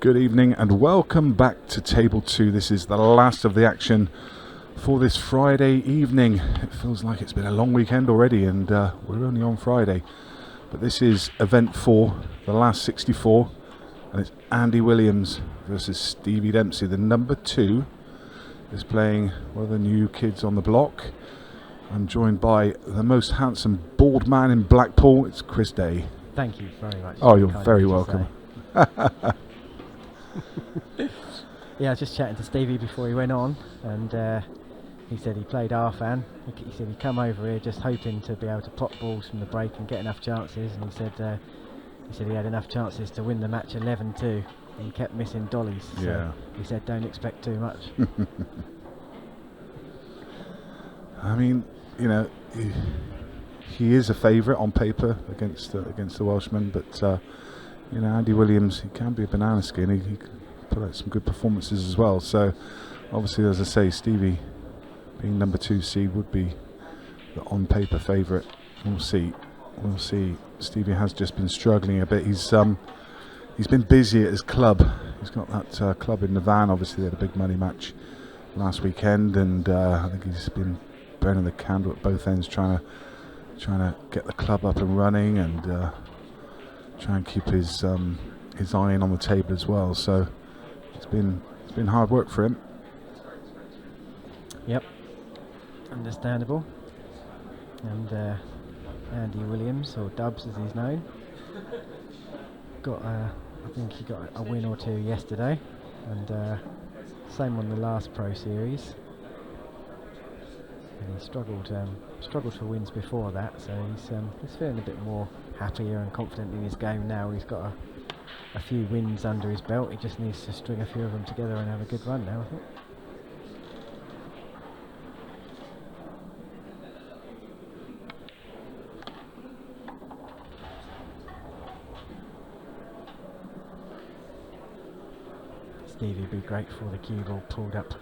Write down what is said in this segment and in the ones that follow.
Good evening and welcome back to Table 2. This is the last of the action for this Friday evening. It feels like it's been a long weekend already and we're only on Friday. But this is event 4, the last 64, and it's Andy Williams versus Stevie Dempsey. The number 2 is playing one of the new kids on the block. I'm joined by the most handsome bald man in Blackpool. It's Chris Day. Thank you very much. Oh, you're very welcome. Yeah, I was just chatting to Stevie before he went on, and he said he played Arfan. He said he'd come over here just hoping to be able to pot balls from the break and get enough chances, and he said he had enough chances to win the match 11-2, and he kept missing dollies. Yeah. So he said don't expect too much. I mean, you know, he is a favourite on paper against the Welshman, but you know, Andy Williams, he can be a banana skin. He can put out some good performances as well. So obviously, as I say, Stevie being number 2 seed would be the on paper favourite. We'll see. Stevie has just been struggling a bit. He's been busy at his club. He's got that club in the van. Obviously, they had a big money match last weekend, and I think he's been burning the candle at both ends, trying to get the club up and running and try and keep his eye in on the table as well. So it's been hard work for him. Yep, understandable. And Andy Williams, or Dubs as he's known, I think he got a win or two yesterday, and same on the last Pro Series. And he struggled for wins before that, so he's feeling a bit more happier and confident in his game now. He's got a few wins under his belt. He just needs to string a few of them together and have a good run now, I think. Stevie would be grateful the cue ball pulled up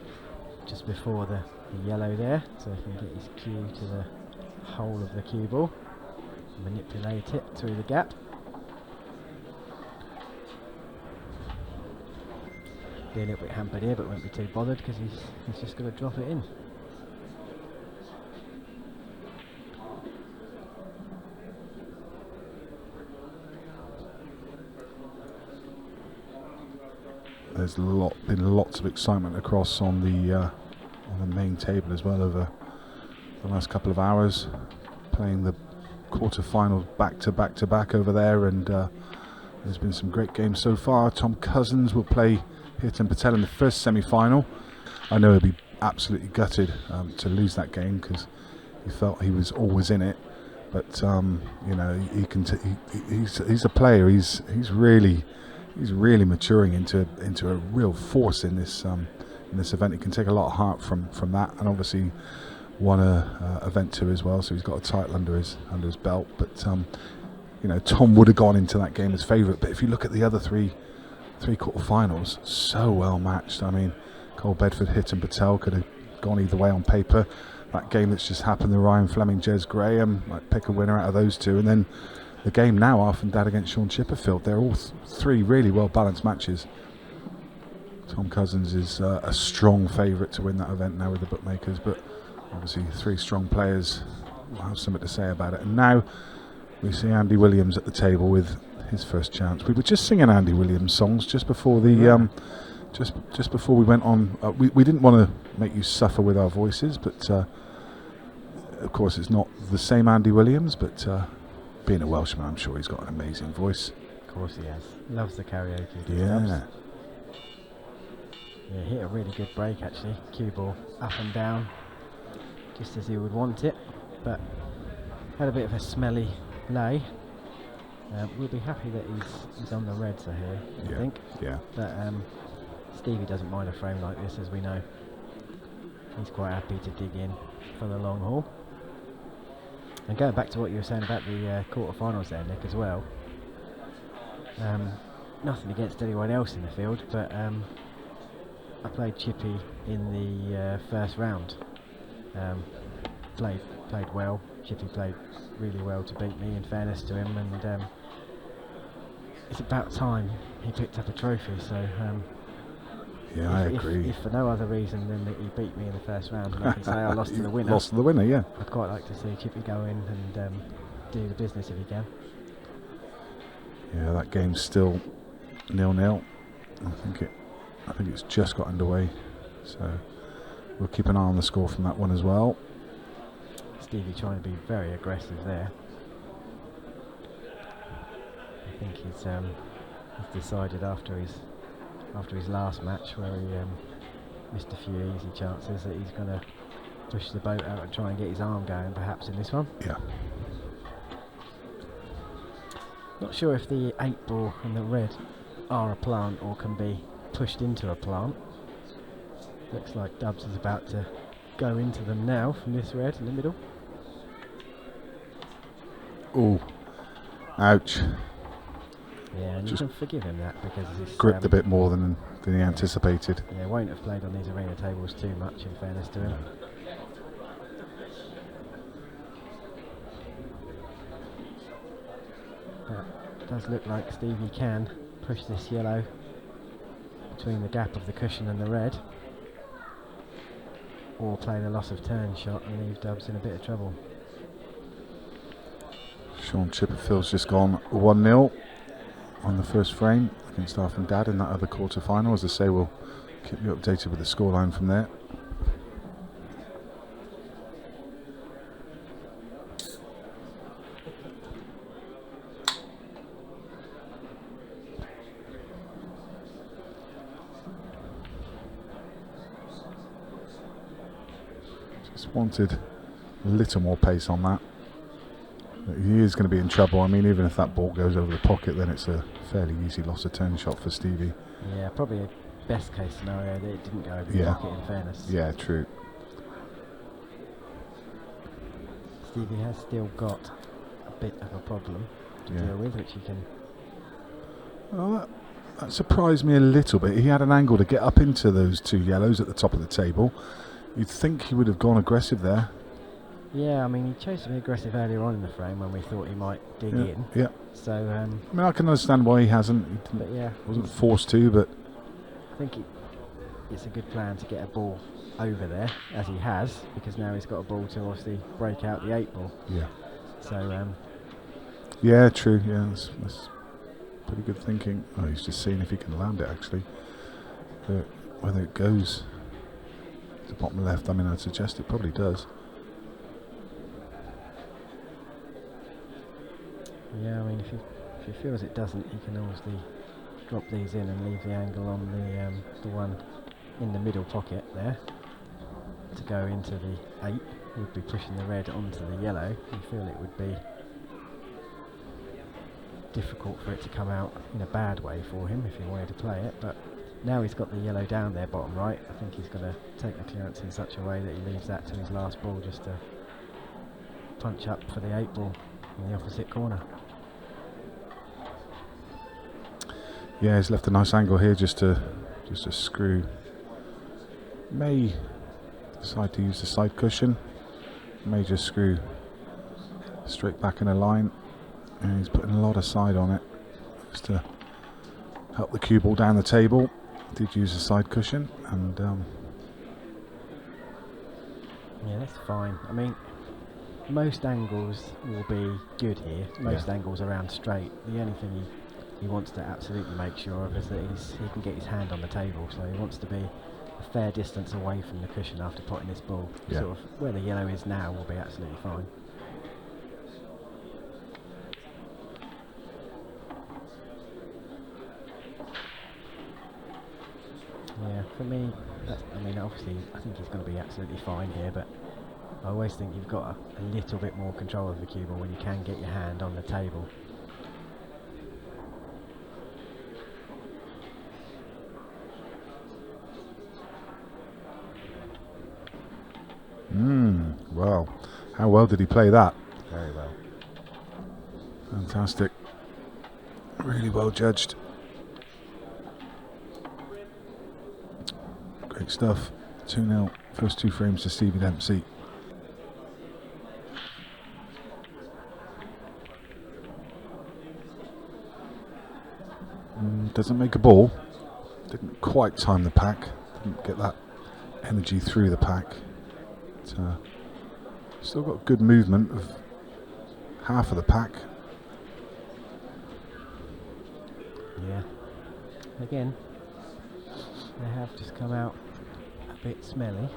just before the yellow there, so he can get his cue to the hole of the cue ball, manipulate it through the gap. Be a little bit hampered here, but won't be too bothered because he's just going to drop it in. There's been lots of excitement across on the main table as well over the last couple of hours, playing the quarter-finals back to back over there, and there's been some great games so far. Tom Cousins will play Hirtan Patel in the first semi-final. I know he'll be absolutely gutted to lose that game because he felt he was always in it, but you know, he's a player. He's really maturing into a real force in this event. He can take a lot of heart from that, and obviously won a event 2 as well, so he's got a title under his belt. But you know, Tom would have gone into that game as favourite, but if you look at the other three quarter-finals, so well matched. I mean, Cole Bedford, Hirtan Patel could have gone either way on paper. That game that's just happened, the Ryan Fleming, Jez Graham, might pick a winner out of those two, and then the game now, Arfan Dad against Sean Chipperfield. They're all 3 really well-balanced matches. Tom Cousins is a strong favourite to win that event now with the bookmakers, but obviously 3 strong players will have something to say about it. And now we see Andy Williams at the table with his first chance. We were just singing Andy Williams songs just before the just before we went on. We didn't want to make you suffer with our voices, but of course it's not the same Andy Williams, but being a Welshman, I'm sure he's got an amazing voice. Of course he has. Loves the karaoke. Yeah. Yeah, hit a really good break actually. Cue ball up and down, just as he would want it, but had a bit of a smelly lay. We'll be happy that he's on the reds here, I think. Yeah. But Stevie doesn't mind a frame like this, as we know. He's quite happy to dig in for the long haul. And going back to what you were saying about the quarterfinals there, Nick, as well. Nothing against anyone else in the field, but I played Chippy in the first round. Played well. Chippy played really well to beat me, in fairness to him, and it's about time he picked up a trophy. So Yeah, I agree. If for no other reason than that he beat me in the first round, and I can say I lost to the winner. Lost to the winner, yeah. I'd quite like to see Chippy go in and do the business if he can. Yeah, that game's still 0-0. I think it's just got underway, so we'll keep an eye on the score from that one as well. Stevie trying to be very aggressive there. I think he's decided after his last match where he missed a few easy chances that he's going to push the boat out and try and get his arm going perhaps in this one. Yeah. Not sure if the 8 ball and the red are a plant or can be pushed into a plant. Looks like Dubs is about to go into them now from this red in the middle. Oh, ouch. Yeah, and just you can forgive him that because he's gripped a bit more than he anticipated. Yeah, won't have played on these arena tables too much in fairness to him. It does look like Stevie can push this yellow between the gap of the cushion and the red, or play the loss of turn shot and leave Dubs in a bit of trouble. Sean Chipperfield's just gone 1-0 on the first frame against Arf and Dad in that other quarter final. As I say, we'll keep you updated with the scoreline from there. Just wanted a little more pace on that. He is going to be in trouble. I mean, even if that ball goes over the pocket, then it's a fairly easy loss of turn shot for Stevie. Yeah, probably a best case scenario that it didn't go over the pocket, in fairness. Yeah, true. Stevie has still got a bit of a problem to deal with, which he can... Well, that surprised me a little bit. He had an angle to get up into those 2 yellows at the top of the table. You'd think he would have gone aggressive there. Yeah, I mean, he chose to be aggressive earlier on in the frame when we thought he might dig in. Yeah. So, I mean, I can understand why he hasn't. He but yeah, wasn't forced to, but I think it's a good plan to get a ball over there, as he has, because now he's got a ball to obviously break out the 8 ball. Yeah. So, yeah, true. Yeah, that's pretty good thinking. Oh, he's just seeing if he can land it, actually. But whether it goes to the bottom left, I mean, I'd suggest it probably does. yeah, I mean, if he feels it doesn't, he can obviously drop these in and leave the angle on the one in the middle pocket there to go into the 8. He would be pushing the red onto the yellow. You feel it would be difficult for it to come out in a bad way for him if he wanted to play it, but now he's got the yellow down there bottom right. I think he's going to take the clearance in such a way that he leaves that to his last ball just to punch up for the 8 ball in the opposite corner. Yeah, he's left a nice angle here just to screw. May decide to use the side cushion. May just screw straight back in a line, and he's putting a lot of side on it just to help the cue ball down the table. Did use the side cushion, and yeah, that's fine. I mean, most angles will be good here. Most angles around straight. The only thing he wants to absolutely make sure of is that he can get his hand on the table, so he wants to be a fair distance away from the cushion after potting this ball. Yeah. Sort of where the yellow is now will be absolutely fine. Yeah, for me, I mean, obviously, I think he's going to be absolutely fine here, but I always think you've got a little bit more control of the cue ball when you can get your hand on the table. Wow, how well did he play that? Very well. Fantastic. Really well judged. Great stuff. 2-0. First 2 frames to Stevie Dempsey. doesn't make a ball. Didn't quite time the pack. Didn't get that energy through the pack. But, still got good movement of half of the pack. Yeah. Again, they have just come out a bit smelly.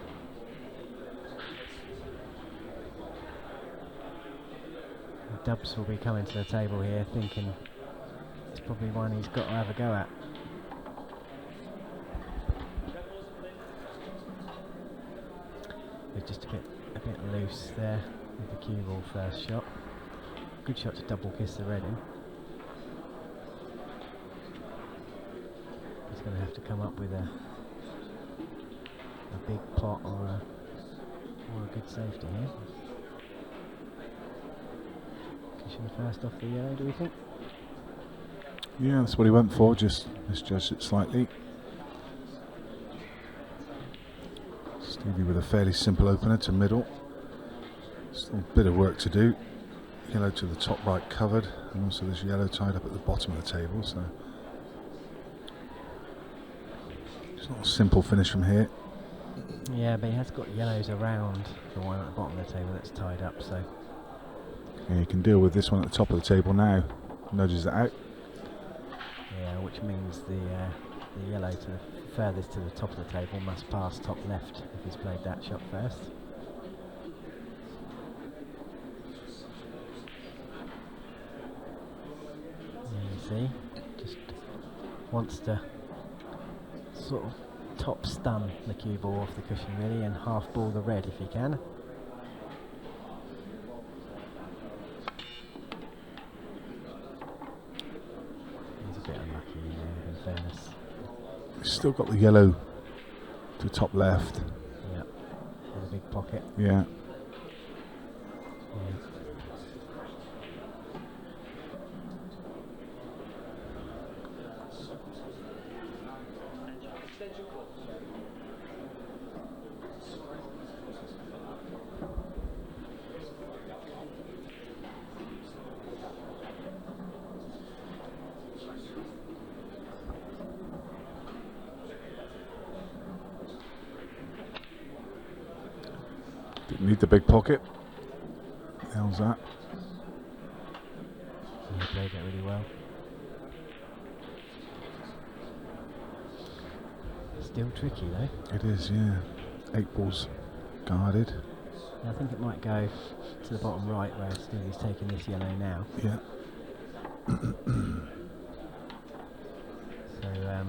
Dubs will be coming to the table here thinking it's probably one he's got to have a go at. They're just a bit loose there with the cue ball first shot. Good shot to double kiss the red in. He's going to have to come up with a big pot or a good safety here. Cushion first off the yellow, do we think? Yeah, that's what he went for, just misjudged it slightly. Stevie with a fairly simple opener to middle. Still a bit of work to do. Yellow to the top right covered, and also there's yellow tied up at the bottom of the table, so it's not a simple finish from here. Yeah, but he has got yellows around the one at the bottom of the table that's tied up, so Yeah, you can deal with this one at the top of the table now. Nudges it out. yeah, which means the yellow to the furthest to the top of the table must pass top left if he's played that shot first. There you see, just wants to sort of top stun the cue ball off the cushion really and half ball the red if he can. He's a bit unlucky in fairness. He's still got the yellow to top left. Yep, with a big pocket. Yeah. Yeah. Didn't need the big pocket. How's that? He played that really well. Still tricky though. It is, yeah. 8 balls guarded. I think it might go to the bottom right where Stevie's taking this yellow now. Yeah. So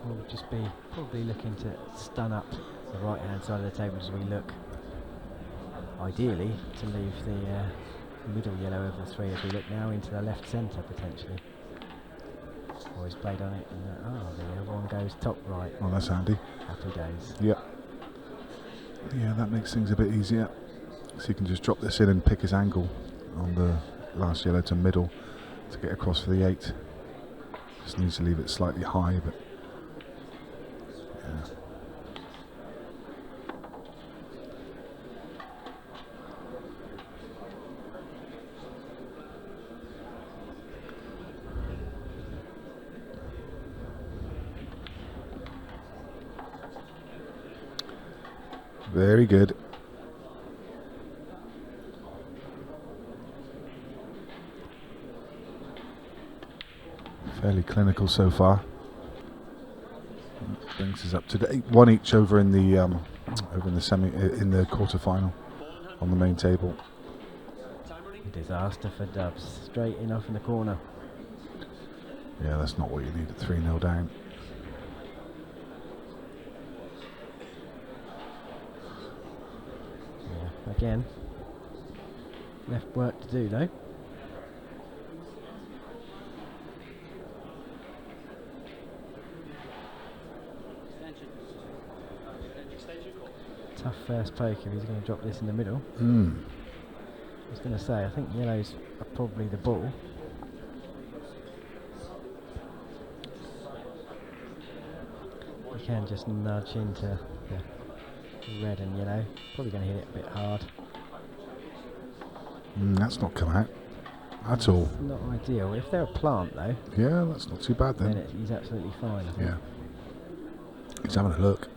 we'll just be probably looking to stun up the right hand side of the table as we look. Ideally to leave the middle yellow of the three as we look now into the left centre potentially. Always played on it and the other one goes top right. Oh, that's handy. Happy days. Yeah. Yeah, that makes things a bit easier. So you can just drop this in and pick his angle on the last yellow to middle to get across for the 8. Just needs to leave it slightly high, but yeah. Very good. Fairly clinical so far. Brings us up to 1 each over in the in the quarter-final on the main table. Disaster for Dubs. Straight in off in the corner. Yeah, that's not what you need at 3-0 down. Yeah, again, left work to do though. Tough first poke if he's going to drop this in the middle. I was going to say, I think yellows are probably the ball. You can just nudge into the red and yellow. Probably going to hit it a bit hard. That's not come out. at all. It's not ideal. If they're a plant though, Yeah, that's not too bad then. he's absolutely fine. I think. Yeah. He's having a look.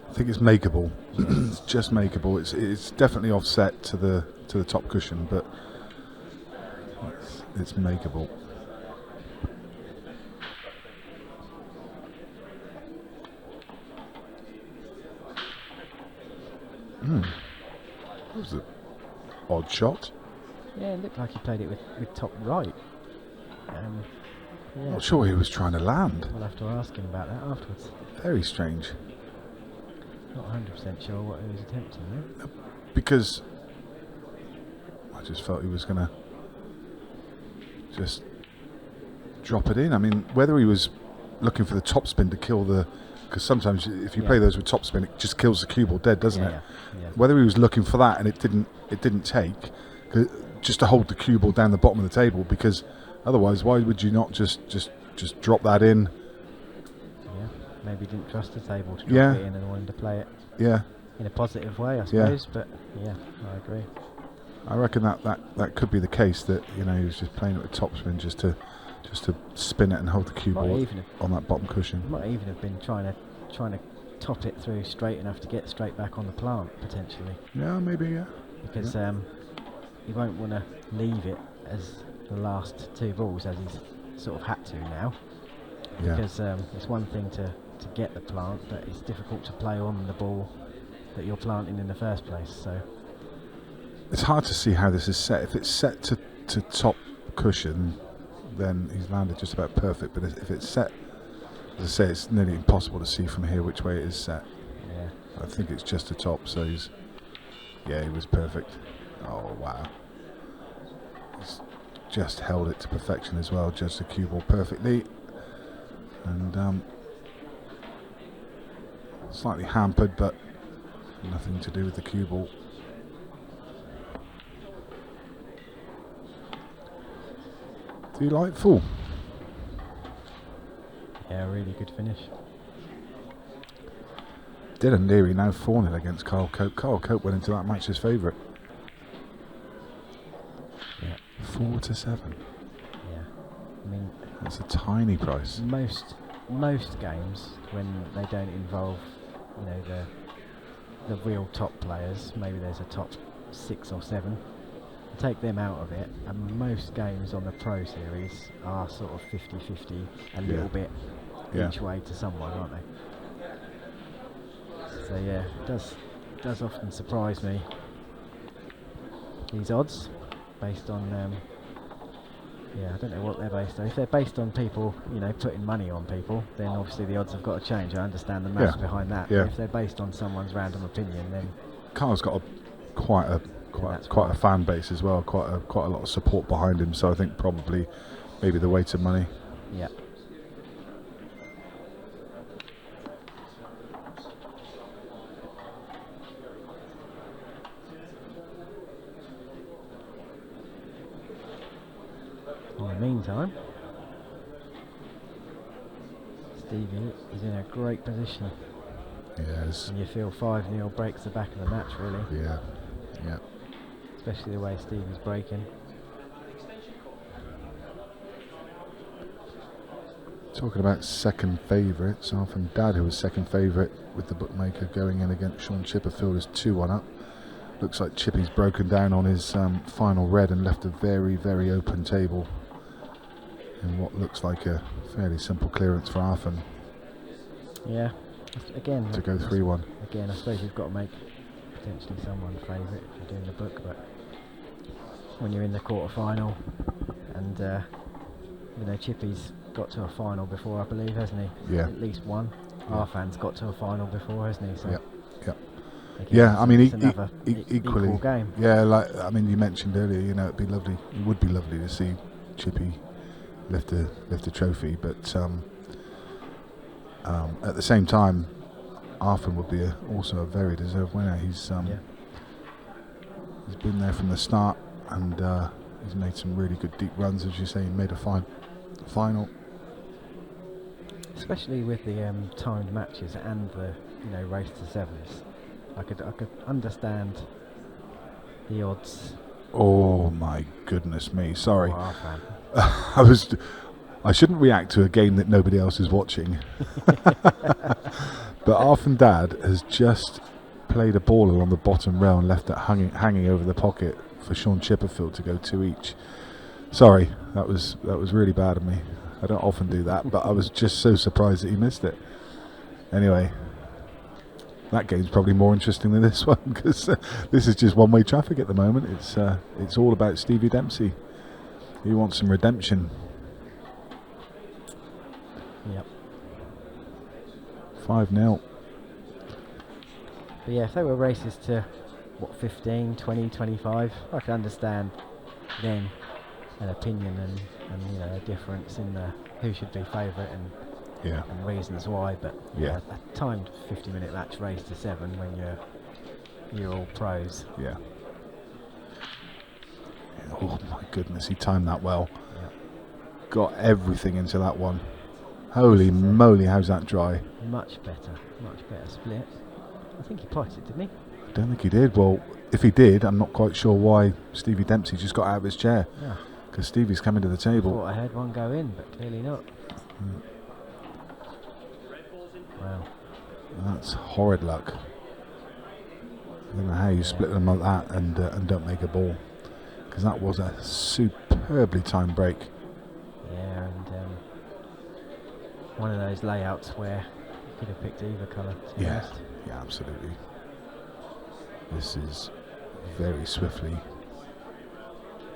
I think it's makeable. It's just makeable. It's definitely offset to the top cushion, but it's makeable. That was an odd shot. Yeah, it looked like he played it with top right. Yeah. Not sure he was trying to land. We'll have to ask him about that afterwards. Very strange. Not 100% sure what he was attempting there. Because I just felt he was going to just drop it in. I mean, whether he was looking for the top spin to kill the... Because sometimes if you play those with top spin, it just kills the cue ball dead, doesn't it? Yeah. Whether he was looking for that and it didn't take, just to hold the cue ball down the bottom of the table, because otherwise, why would you not just drop that in? Yeah, maybe he didn't trust the table to drop it in and wanted to play it. Yeah. In a positive way, I suppose. But yeah, I agree. I reckon that could be the case, that he was just playing it with top spin just to spin it and hold the cue ball on that bottom cushion. Might even have been trying to top it through straight enough to get straight back on the plant potentially. Yeah, maybe. Yeah. Because you won't want to leave it as the last two balls, as he's sort of had to now. Yeah. Because it's one thing to get the plant, but it's difficult to play on the ball that you're planting in the first place. So it's hard to see how this is set. If it's set to top cushion, then he's landed just about perfect. But if it's set, as I say, it's nearly impossible to see from here which way it is set. Yeah. I think it's just a top, so he was perfect. Oh wow. He's just held it to perfection as well, just the cue ball perfectly. And slightly hampered, but nothing to do with the cue ball. Delightful. Yeah, really good finish. Dylan Leary now 4-0 against Kyle Cope. Kyle Cope went into that match as favourite. Yeah. 4-7. Yeah. I mean, that's a tiny price. Most games, when they don't involve, the real top players, maybe there's a top 6 or 7. Take them out of it, and most games on the Pro Series are sort of 50-50, a little bit each way to someone, aren't they? So yeah, it does often surprise me, these odds, based on I don't know what they're based on. If they're based on people, putting money on people, then obviously the odds have got to change. I understand the maths behind that. Yeah. But if they're based on someone's random opinion, then Kyle's got quite a fan base as well, quite a lot of support behind him. So I think probably maybe the weight of money. Yeah. In the meantime, Stevie is in a great position. Yes. And you feel 5-0 breaks the back of the match, really. Yeah. Yeah. Especially the way Stevie's breaking. Talking about second favourites, often Dad, who was second favourite with the bookmaker, going in against Sean Chipperfield, is 2-1 up. Looks like Chippy's broken down on his final red and left a very, very open table in what looks like a fairly simple clearance for Arfin. Yeah, again to go 3-1. Again, I suppose you've got to make potentially someone favourite if you're doing the book, but when you're in the quarter final, and Chippy's got to a final before, I believe, hasn't he? Yeah. At least one. Arfan's got to a final before, hasn't he? So yep. again, Yeah, I mean, equally equal game. Yeah, you mentioned earlier, it'd be lovely. It would be lovely to see Chippy lift a trophy, but at the same time, Arfin would be also a very deserved winner. He's been there from the start, and he's made some really good deep runs, as you say. He made a final, especially with the timed matches and the race to sevens. I could understand the odds. Oh my goodness me. Sorry. Oh, fan. I shouldn't react to a game that nobody else is watching. But Arf and Dad has just played a ball along the bottom rail and left it hanging over the pocket for Sean Chipperfield to go 2 each. Sorry, that was really bad of me. I don't often do that, but I was just so surprised that he missed it. Anyway, that game's probably more interesting than this one, because this is just one-way traffic at the moment. It's all about Stevie Dempsey. He wants some redemption. Yep. 5-0. But yeah, if they were races to 15, 20, 25, I can understand then an opinion and a difference in who should be favourite and reasons why. But a timed 50-minute match race to 7 when you're all pros. Yeah. Oh my goodness, he timed that well. Yep. Got everything into that one. Holy moly, how's that dry? Much better split. I think he potted it, didn't he? I don't think he did. Well, if he did, I'm not quite sure why Stevie Dempsey just got out of his chair. Yeah. Because Stevie's coming to the table. Thought I had one go in, but clearly not. Wow. That's horrid luck. I don't know how you split them like that and don't make a ball. Because that was a superbly timed break. Yeah, and one of those layouts where you could have picked either colour. Yeah, absolutely. This is very swiftly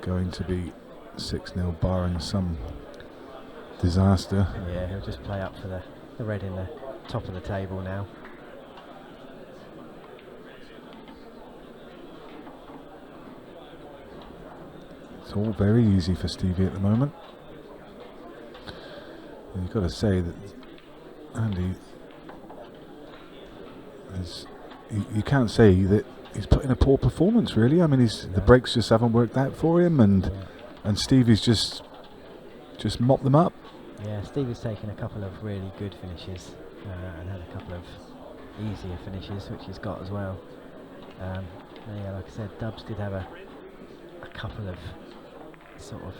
going to be 6-0 barring some disaster. Yeah, he'll just play up for the red in the top of the table now. It's all very easy for Stevie at the moment. And you've got to say that Andy is, you can't say that he's put in a poor performance, really. I mean, the breaks just haven't worked out for him, and Stevie's just mopped them up. Yeah, Stevie's taken a couple of really good finishes and had a couple of easier finishes, which he's got as well. And yeah, like I said, Dubs did have a couple of sort of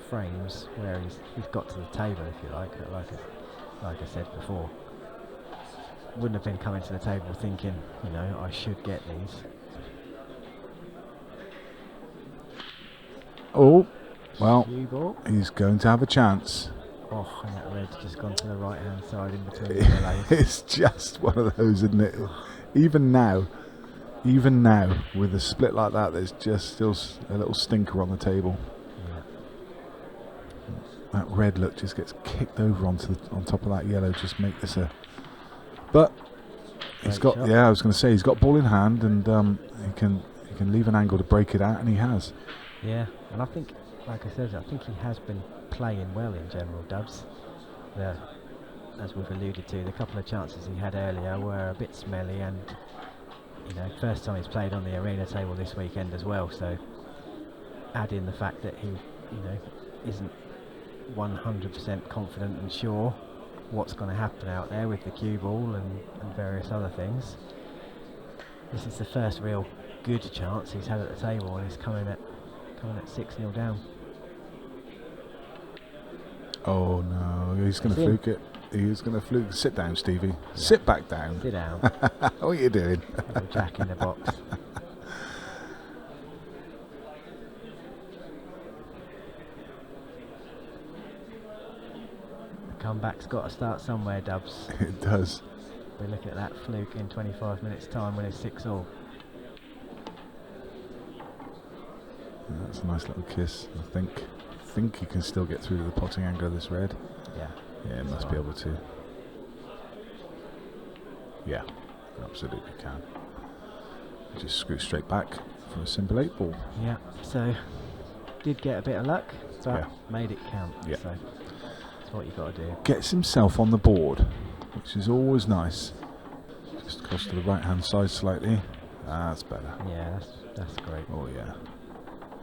frames where he's got to the table, if you like. But like I said before, wouldn't have been coming to the table thinking, I should get these. Oh, well, he's going to have a chance. Oh, and that red's just gone to the right-hand side in between the yellows. It's just one of those, isn't it? Even now, with a split like that, there's just still a little stinker on the table. Yeah. That red look just gets kicked over on top of that yellow. Just make this a. But he's got. Shot. Yeah, I was going to say he's got ball in hand, and he can leave an angle to break it out, and he has. Yeah, and I think, like I said, I think he has been playing well in general, Dubs. As we've alluded to, the couple of chances he had earlier were a bit smelly, and first time he's played on the arena table this weekend as well. So add in the fact that he, isn't 100% confident and sure what's going to happen out there with the cue ball and various other things. This is the first real good chance he's had at the table, and he's coming at 6-0 down. Oh no, he's going to fluke it. He's going to fluke. Sit down, Stevie. Yeah. Sit back down. Sit down. What are you doing? Jack in the box. The comeback's got to start somewhere, Dubs. It does. We're looking at that fluke in 25 minutes' time when it's 6-all. That's a nice little kiss. I think he can still get through to the potting angle of this red. Yeah, it must be able to. Yeah, absolutely can. Just screw straight back for a simple 8-ball. Yeah, so did get a bit of luck, but made it count. Yeah. So that's what you've got to do. Gets himself on the board, which is always nice. Just across to the right-hand side slightly. That's better. Yeah, that's great. Oh yeah.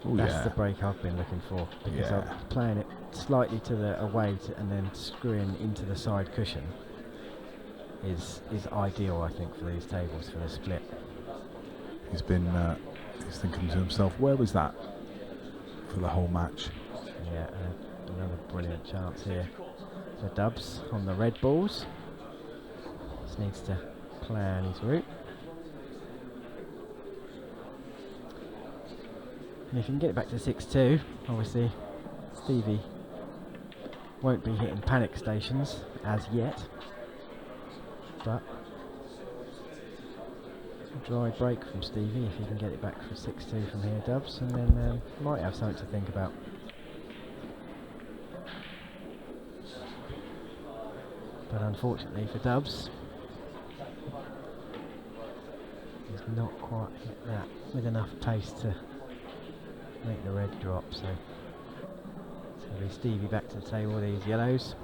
That's the break I've been looking for, because I'm playing it slightly to the away and then screwing into the side cushion is ideal, I think, for these tables for the split. He's thinking to himself, where was that? for the whole match. Yeah, another brilliant chance here for Dubs on the red balls. Just needs to plan his route. And if you can get it back to 6-2, obviously Stevie won't be hitting panic stations as yet. But a dry break from Stevie if he can get it back for 6-2 from here, Dubs, and then might have something to think about. But unfortunately for Dubs, he's not quite hit that with enough pace to make the red drop, so it'll be Stevie back to the table with these yellows.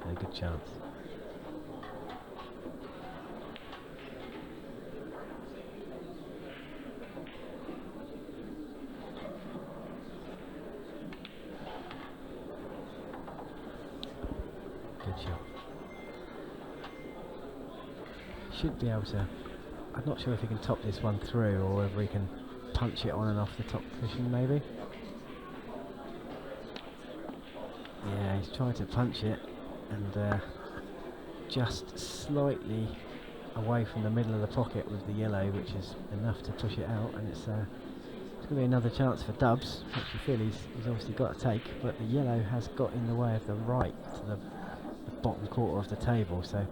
And a good chance. Good shot. Should be able to. I'm not sure if he can top this one through or whether he can punch it on and off the top cushion, maybe. Yeah, he's trying to punch it and just slightly away from the middle of the pocket with the yellow, which is enough to push it out, and it's going to be another chance for Dubs, which you feel he's obviously got to take, but the yellow has got in the way of the right to the bottom quarter of the table, so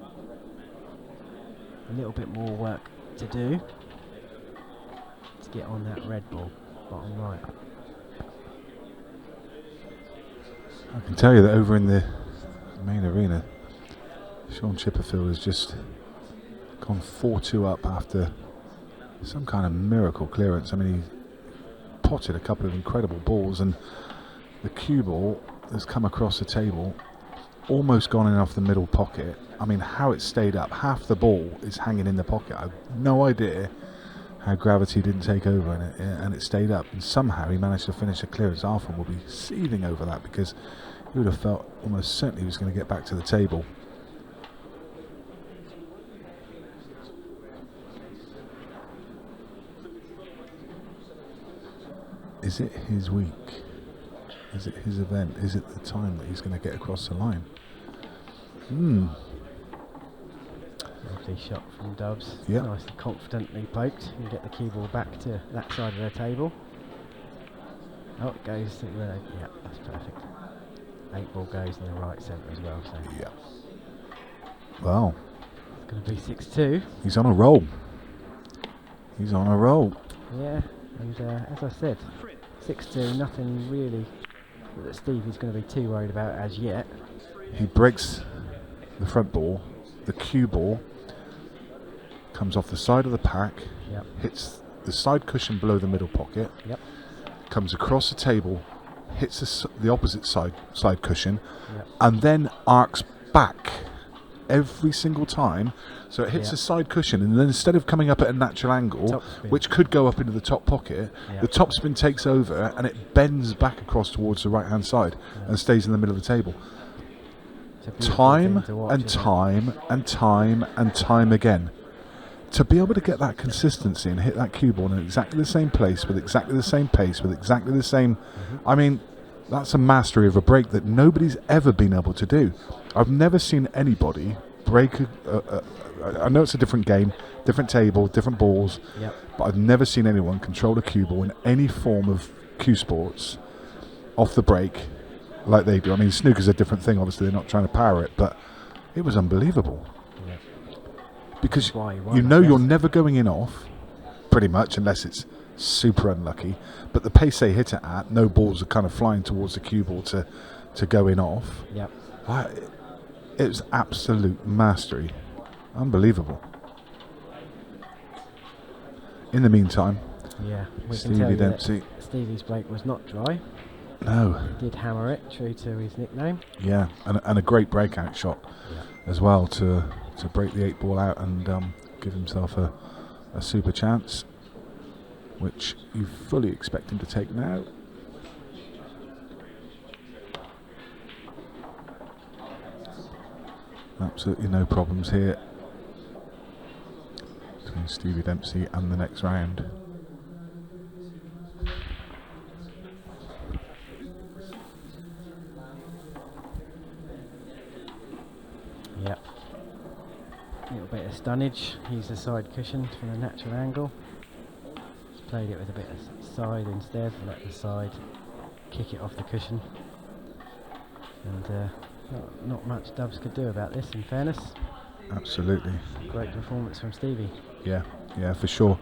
a little bit more work to do to get on that red ball, bottom right. I can tell you that over in the main arena, Sean Chipperfield has just gone 4-2 up after some kind of miracle clearance. I mean, he potted a couple of incredible balls, and the cue ball has come across the table, almost gone in off the middle pocket. I mean, how it stayed up. Half the ball is hanging in the pocket. I have no idea how gravity didn't take over in it, and it stayed up. And somehow he managed to finish a clearance. Arthur will be seething over that, because he would have felt almost certainly he was going to get back to the table. Is it his week? Is it his event? Is it the time that he's going to get across the line? Lovely shot from Dubs. Yep. Nicely confidently poked and get the cue ball back to that side of the table. Oh, it goes to the, yeah, that's perfect. 8 ball goes in the right centre as well, so Yeah. Well, it's going to be 6-2. he's on a roll. He's on a roll. Yeah, and as I said, 6-2, nothing really that Stevie's going to be too worried about as yet. He breaks the front ball, the cue ball comes off the side of the pack, Yep. hits the side cushion below the middle pocket, Yep. comes across the table, hits the opposite side cushion, Yep. and then arcs back every single time. So it hits Yep. the side cushion, and then instead of coming up at a natural angle, Topspin. which could go up into the top pocket, Yep. the topspin takes over and it bends back across towards the right hand side and stays in the middle of the table. It's a beautiful Time thing to watch, and isn't it? time and time and time again. To be able to get that consistency and hit that cue ball in exactly the same place, with exactly the same pace, with exactly the same... I mean, that's a mastery of a break that nobody's ever been able to do. I've never seen anybody break... I know it's a different game, different table, different balls, Yep. but I've never seen anyone control a cue ball in any form of cue sports off the break like they do. I mean, snooker's a different thing, obviously they're not trying to power it, but it was unbelievable. Yep. Because That's why he won, you I know you're guess. never going in off, pretty much, unless it's super unlucky. But the pace they hit it at, no balls are kind of flying towards the cue ball to go in off. Yep. It was absolute mastery. Unbelievable. In the meantime, Yeah, we can Stevie tell you that Dempsey. Stevie's break was not dry. No. He did hammer it, true to his nickname. Yeah, and a great breakout shot as well to break the 8 ball out and give himself a super chance, which you fully expect him to take now. Absolutely no problems here between Stevie Dempsey and the next round. Yep. A little bit of stunnage. Use the side cushion from a natural angle. Just played it with a bit of side instead. Let the side kick it off the cushion. And not much Dubs could do about this, in fairness. Absolutely. Great performance from Stevie. Yeah, for sure.